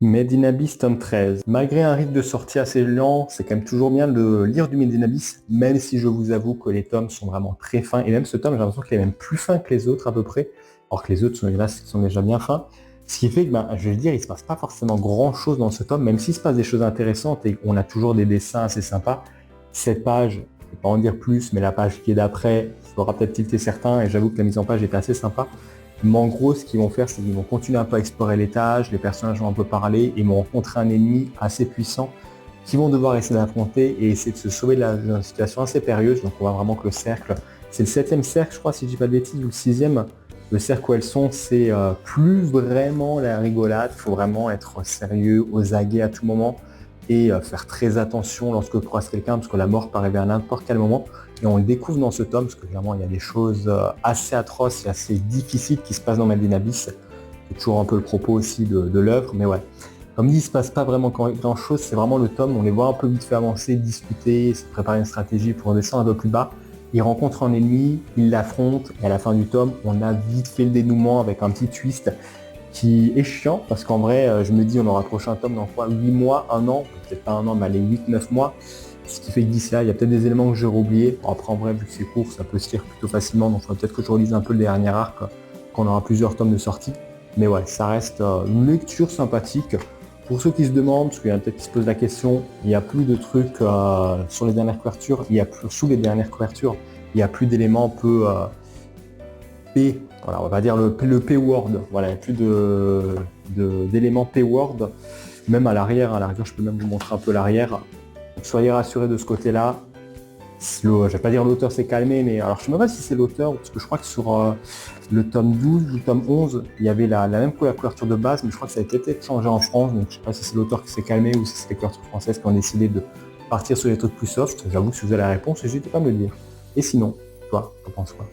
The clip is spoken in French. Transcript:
Made in Abyss tome 13. Malgré un rythme de sortie assez lent, c'est quand même toujours bien de lire du Made in Abyss, même si je vous avoue que les tomes sont vraiment très fins. Et même ce tome, j'ai l'impression qu'il est même plus fin que les autres à peu près, alors que les autres sont déjà bien fins. Ce qui fait que, je vais le dire, il se passe pas forcément grand chose dans ce tome, même s'il se passe des choses intéressantes et on a toujours des dessins assez sympas. Cette page, je ne vais pas en dire plus, mais la page qui est d'après fera peut-être tilter certains, et j'avoue que la mise en page était assez sympa. Mais en gros, ce qu'ils vont faire, c'est qu'ils vont continuer un peu à explorer l'étage, les personnages vont un peu parler, et vont rencontrer un ennemi assez puissant qu'ils vont devoir essayer d'affronter et essayer de se sauver d'une situation assez périlleuse. Donc on voit vraiment que le cercle, c'est le 7e cercle, je crois, si je dis pas de bêtises, ou le 6e. Le cercle où elles sont, c'est plus vraiment la rigolade, il faut vraiment être sérieux, aux aguets à tout moment, et faire très attention lorsque croise quelqu'un, parce que la mort peut arriver à n'importe quel moment. Et on le découvre dans ce tome, parce que vraiment il y a des choses assez atroces et assez difficiles qui se passent dans Made in Abyss. C'est toujours un peu le propos aussi de l'œuvre, mais ouais. Comme dit, il se passe pas vraiment grand chose, c'est vraiment le tome, on les voit un peu vite fait avancer, discuter, se préparer une stratégie pour descendre un peu plus bas. Ils rencontrent un ennemi, ils l'affrontent, et à la fin du tome, on a vite fait le dénouement avec un petit twist qui est chiant, parce qu'en vrai, je me dis, on aura le prochain tome dans quoi, 8 mois, 1 an, peut-être pas 1 an, mais allez, 8-9 mois. Ce qui fait que d'ici là, il y a peut-être des éléments que j'aurais oubliés. Bon, après, en vrai, vu que c'est court, ça peut se lire plutôt facilement, donc il faudrait peut-être que je relise un peu le dernier arc, quand on aura plusieurs tomes de sortie. Mais ouais, ça reste une lecture sympathique. Pour ceux qui se demandent, parce qu'il y en a peut-être qui se posent la question, il n'y a plus de trucs sur les dernières couvertures, il y a plus, sous les dernières couvertures, il n'y a plus d'éléments un peu P, voilà, on va dire le P-word, voilà, il n'y a plus d'éléments P-word, même à l'arrière, je peux même vous montrer un peu l'arrière. Donc, soyez rassurés de ce côté-là. Je ne vais pas dire l'auteur s'est calmé, mais alors je ne sais même pas si c'est l'auteur, parce que je crois que sur le tome 12 ou le tome 11, il y avait la même couverture de base, mais je crois que ça a été changé en France, donc je ne sais pas si c'est l'auteur qui s'est calmé ou si c'est les couvertures françaises qui ont décidé de partir sur les trucs plus soft. J'avoue que si vous avez la réponse, n'hésitez pas à me le dire. Et sinon, toi, t'en penses quoi?